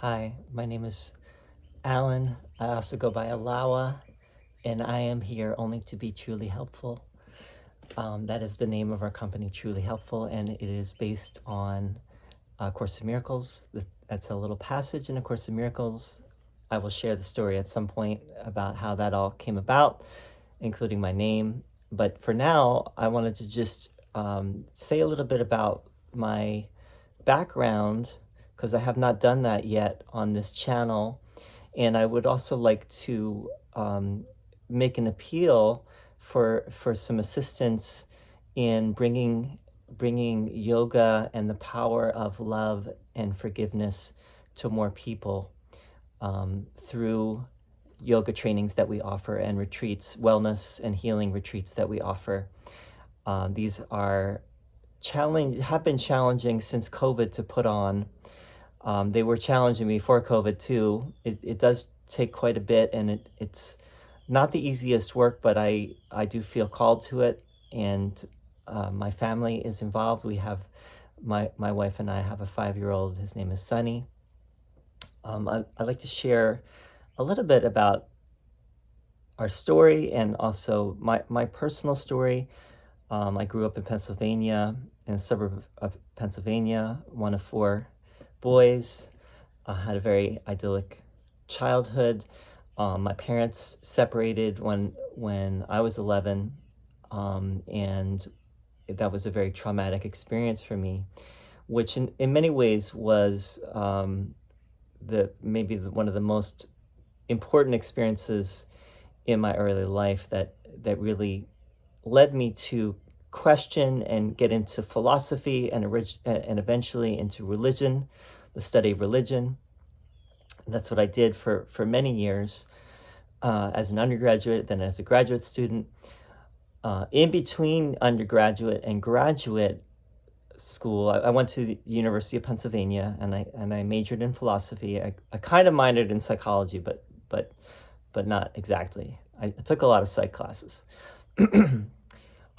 Hi, my name is Alan. I also go by Alawa, and I am here only to be truly helpful. That is the name of our company, Truly Helpful, and it is based on A Course in Miracles. That's a little passage in A Course in Miracles. I will share the story at some point about how that all came about, including my name. But for now, I wanted to just say a little bit about my background, because I have not done that yet on this channel. And I would also like to make an appeal for some assistance in bringing yoga and the power of love and forgiveness to more people through yoga trainings that we offer and retreats, wellness and healing retreats that we offer. These have been challenging since COVID to put on. They were challenging before COVID too. It does take quite a bit, and it's not the easiest work, but I do feel called to it, and my family is involved. We have my wife and I have a 5-year-old. His name is Sunny. I'd like to share a little bit about our story and also my personal story. I grew up in Pennsylvania, in a suburb of Pennsylvania, one of 4 boys. I had a very idyllic childhood. My parents separated when I was 11, and that was a very traumatic experience for me, which in many ways was one of the most important experiences in my early life that really led me to question and get into philosophy and eventually into religion, the study of religion. That's what I did for many years as an undergraduate, then as a graduate student. In between undergraduate and graduate school, I went to the University of Pennsylvania, and I majored in philosophy. I kind of minored in psychology, but not exactly. I took a lot of psych classes.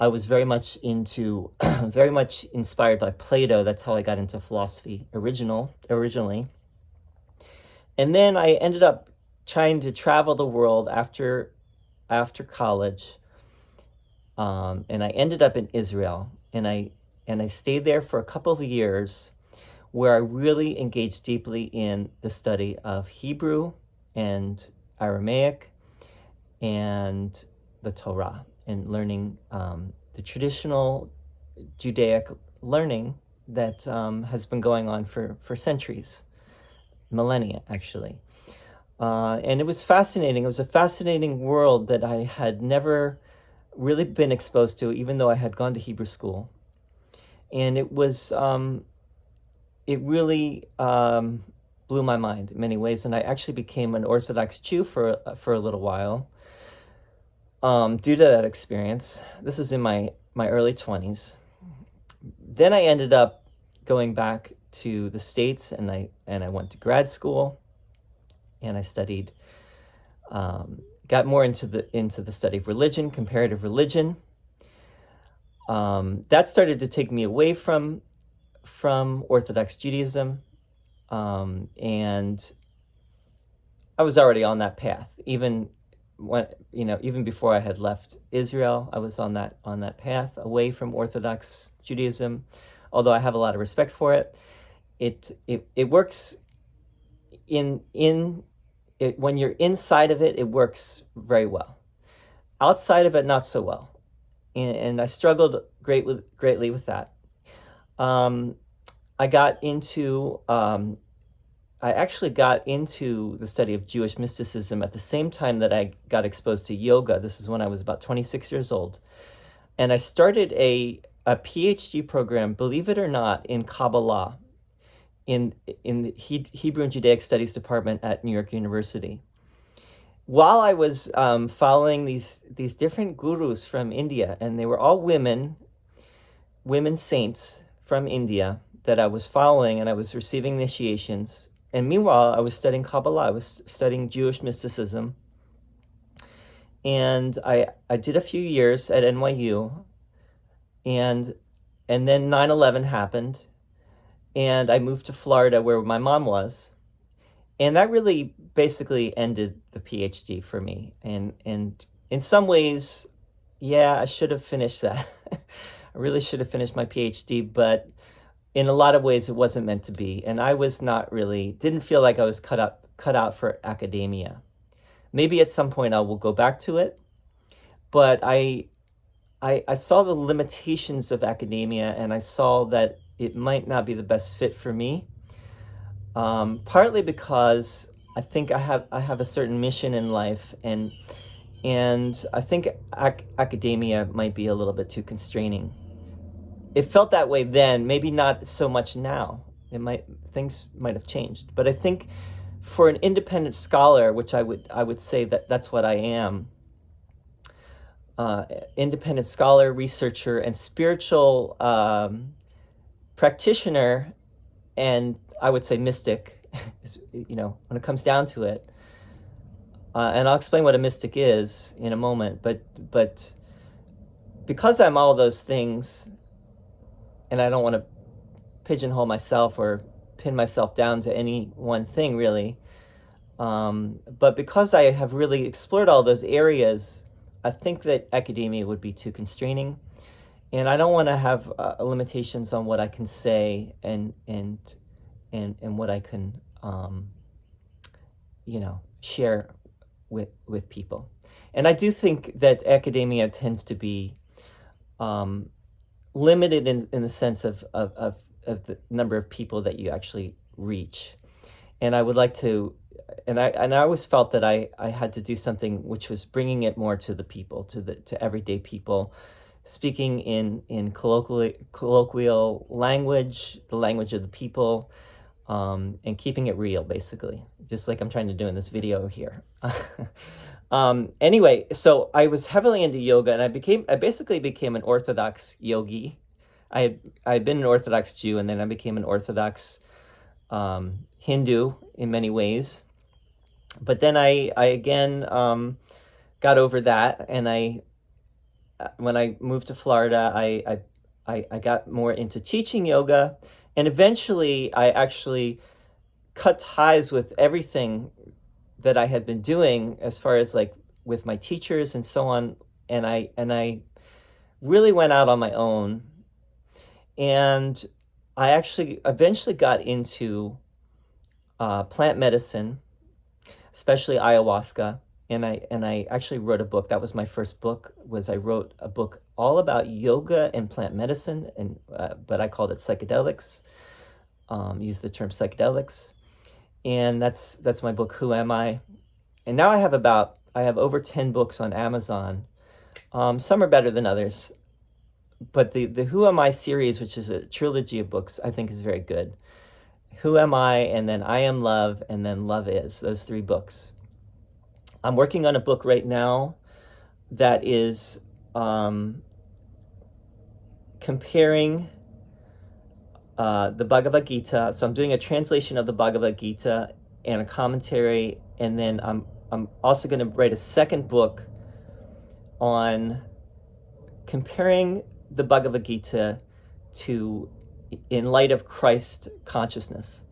I was very much inspired by Plato. That's how I got into philosophy originally. And then I ended up trying to travel the world after college. And I ended up in Israel, and I stayed there for a couple of years, where I really engaged deeply in the study of Hebrew and Aramaic and the Torah, and learning the traditional Judaic learning that has been going on for centuries, millennia actually. And it was fascinating. It was a fascinating world that I had never really been exposed to, even though I had gone to Hebrew school. And it really blew my mind in many ways. And I actually became an Orthodox Jew for a little while due to that experience. This is in my early 20s. Then I ended up going back to the States, and I went to grad school, and I studied, got more into the study of religion, comparative religion. That started to take me away from Orthodox Judaism, and I was already on that path. Even before I had left Israel, I was on that path away from Orthodox Judaism. Although I have a lot of respect for it, it works when you're inside of it. It works very well. Outside of it, not so well, and I struggled greatly with that. I actually got into the study of Jewish mysticism at the same time that I got exposed to yoga. This is when I was about 26 years old. And I started a PhD program, believe it or not, in Kabbalah, in the Hebrew and Judaic Studies department at New York University. While I was following these different gurus from India, and they were all women saints from India that I was following, and I was receiving initiations. And meanwhile, I was studying Kabbalah. I was studying Jewish mysticism. And I did a few years at NYU. And then 9/11 happened. And I moved to Florida, where my mom was. And that really basically ended the PhD for me. And in some ways, yeah, I should have finished that. I really should have finished my PhD, but in a lot of ways it wasn't meant to be. And I was not really, didn't feel like I was cut out for academia. Maybe at some point I will go back to it, but I saw the limitations of academia, and I saw that it might not be the best fit for me. Partly because I think I have a certain mission in life, and I think academia might be a little bit too constraining. It felt that way then, maybe not so much now. Things might have changed, but I think for an independent scholar, which I would say that that's what I am, independent scholar, researcher, and spiritual practitioner, and I would say mystic, when it comes down to it. And I'll explain what a mystic is in a moment. But because I'm all those things, and I don't want to pigeonhole myself or pin myself down to any one thing, really. But because I have really explored all those areas, I think that academia would be too constraining, and I don't want to have limitations on what I can say and what I can share with people. And I do think that academia tends to be limited in the sense of the number of people that you actually reach. And I would like to, and I always felt that I had to do something which was bringing it more to the people, to everyday people, speaking in colloquial language, the language of the people, and keeping it real, basically, just like I'm trying to do in this video here. Anyway, so I was heavily into yoga, and I basically became an Orthodox yogi. I had been an Orthodox Jew, and then I became an Orthodox Hindu in many ways. But then I again got over that, and when I moved to Florida, I got more into teaching yoga, and eventually I actually cut ties with everything that I had been doing as far as like with my teachers and so on, and I really went out on my own, and I actually eventually got into plant medicine, especially ayahuasca, and I actually wrote a book. That was my first book. I wrote a book all about yoga and plant medicine, and but I called it psychedelics. Used the term psychedelics, and that's my book, Who Am I? And now I have over 10 books on Amazon. Some are better than others, but the Who Am I series, which is a trilogy of books, I think is very good. Who Am I, and then I Am Love, and then Love Is, those 3 books. I'm working on a book right now that is comparing the Bhagavad Gita. So I'm doing a translation of the Bhagavad Gita and a commentary, and then I'm also going to write a second book on comparing the Bhagavad Gita to in light of Christ consciousness.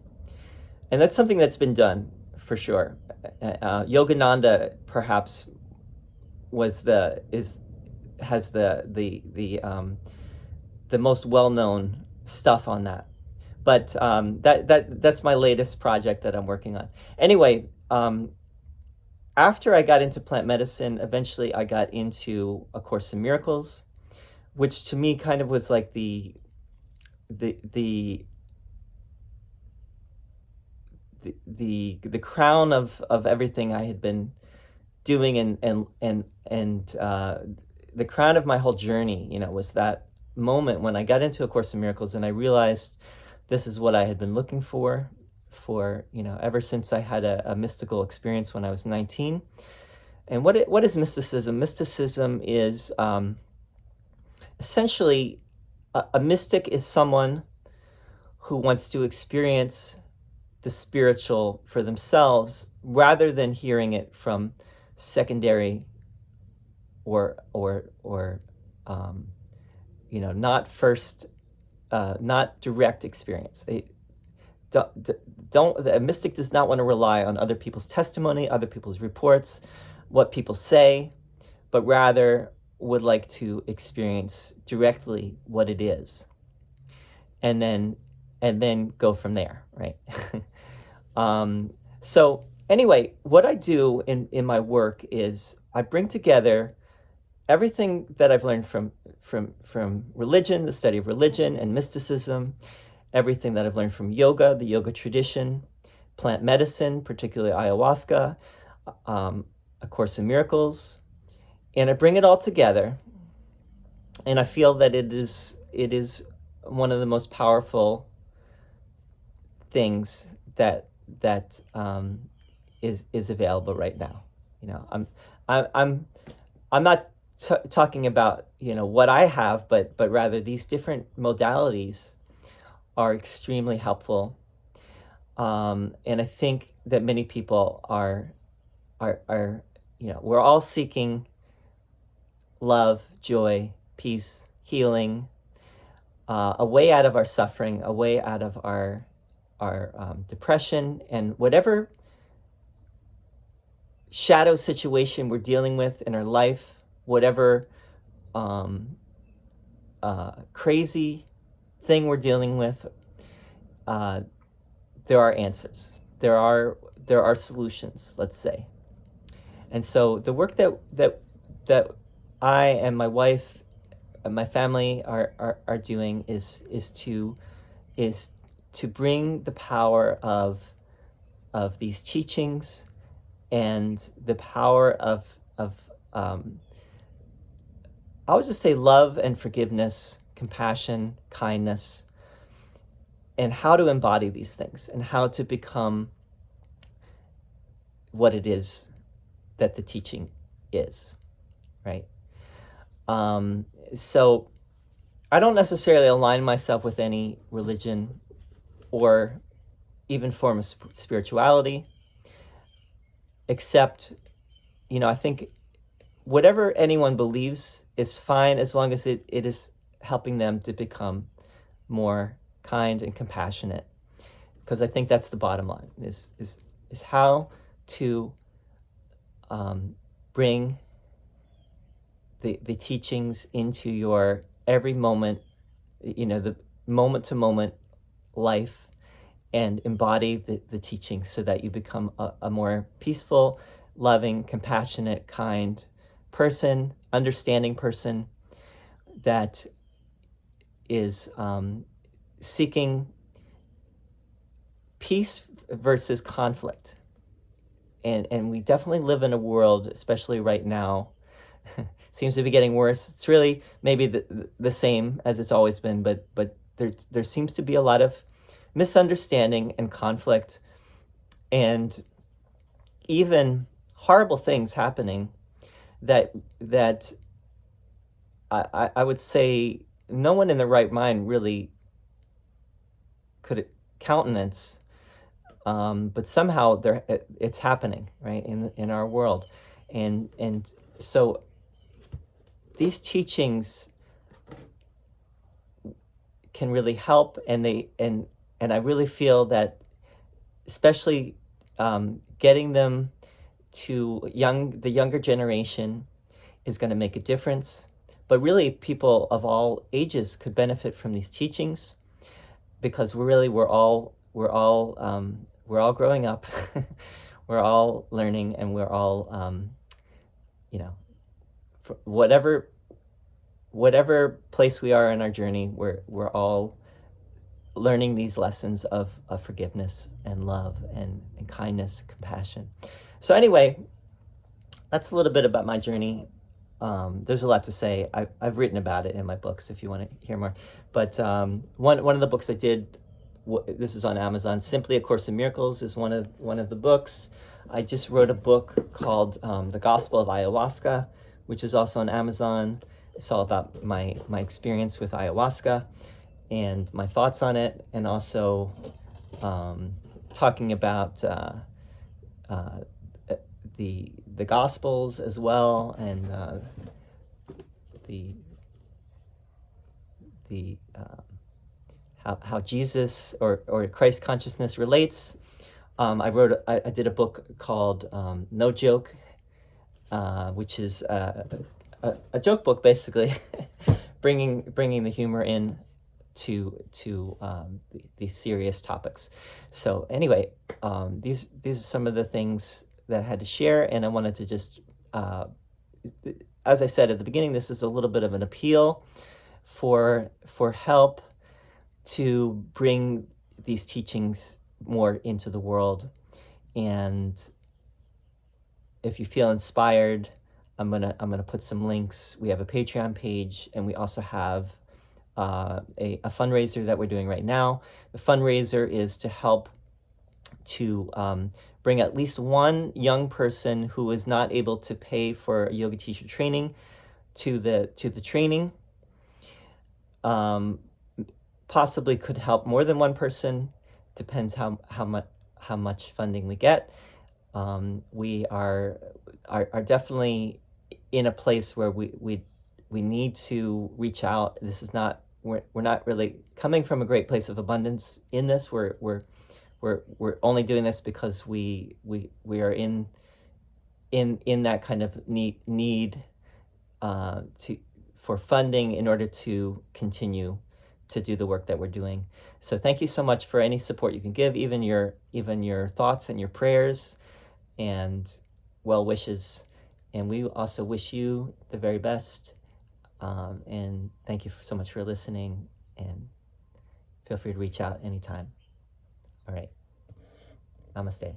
And that's something that's been done for sure. Yogananda perhaps has the most well-known stuff on that. But that's my latest project that I'm working on. Anyway, after I got into plant medicine, eventually I got into A Course in Miracles, which to me kind of was like the crown of everything I had been doing, and the crown of my whole journey, was that moment when I got into A Course in Miracles, and I realized this is what I had been looking for ever since I had a mystical experience when I was 19. And what is mysticism? Mysticism is essentially a mystic is someone who wants to experience the spiritual for themselves rather than hearing it from secondary or not direct experience. a mystic does not want to rely on other people's testimony, other people's reports, what people say, but rather would like to experience directly what it is, and then go from there, right? So anyway, what I do in my work is I bring together everything that I've learned from religion, the study of religion and mysticism, everything that I've learned from yoga, the yoga tradition, plant medicine, particularly ayahuasca, A Course in Miracles, and I bring it all together, and I feel that it is one of the most powerful things that is available right now. I'm not talking about what I have, but rather these different modalities are extremely helpful, and I think that many people are we're all seeking love, joy, peace, healing, a way out of our suffering, a way out of our depression, and whatever shadow situation we're dealing with in our life, whatever crazy thing we're dealing with, there are answers. There are solutions, let's say. And so the work that I and my wife and my family are doing is to bring the power of these teachings and the power of I would just say love and forgiveness, compassion, kindness, and how to embody these things and how to become what it is that the teaching is, right? So I don't necessarily align myself with any religion or even form of spirituality, except, I think whatever anyone believes is fine as long as it is helping them to become more kind and compassionate, because I think that's the bottom line, is how to bring the teachings into your every moment, the moment-to-moment life, and embody the teachings so that you become a more peaceful, loving, compassionate, kind person, understanding person that is seeking peace versus conflict. And we definitely live in a world, especially right now, seems to be getting worse. It's really maybe the same as it's always been, but there seems to be a lot of misunderstanding and conflict, and even horrible things happening that I would say no one in their right mind really could countenance, but somehow it's happening, right, in our world, and so these teachings can really help, and I really feel that, especially getting them to the younger generation is going to make a difference. But really, people of all ages could benefit from these teachings, because we're all growing up, we're all learning, and we're all whatever place we are in our journey, we're all learning these lessons of forgiveness and love and kindness, compassion. So anyway, that's a little bit about my journey. There's a lot to say. I've written about it in my books if you want to hear more. But one of the books I did, this is on Amazon, Simply A Course in Miracles is one of the books. I just wrote a book called The Gospel of Ayahuasca, which is also on Amazon. It's all about my experience with ayahuasca and my thoughts on it, and also talking about the Gospels as well, and how Jesus or Christ consciousness relates. I did a book called No Joke, which is a joke book, basically, bringing the humor in to these serious topics. So anyway, these are some of the things that I had to share, and I wanted to just, as I said at the beginning, this is a little bit of an appeal for help to bring these teachings more into the world. And if you feel inspired, I'm gonna put some links. We have a Patreon page, and we also have a fundraiser that we're doing right now. The fundraiser is to help to bring at least one young person who is not able to pay for a yoga teacher training to the training. Possibly could help more than one person. Depends how much funding we get. We are definitely in a place where we need to reach out. This is not, we're not really coming from a great place of abundance in this. We're only doing this because we are in that kind of need for funding in order to continue to do the work that we're doing. So thank you so much for any support you can give, even your thoughts and your prayers and well wishes. And we also wish you the very best. And thank you so much for listening, and feel free to reach out anytime. All right. Namaste.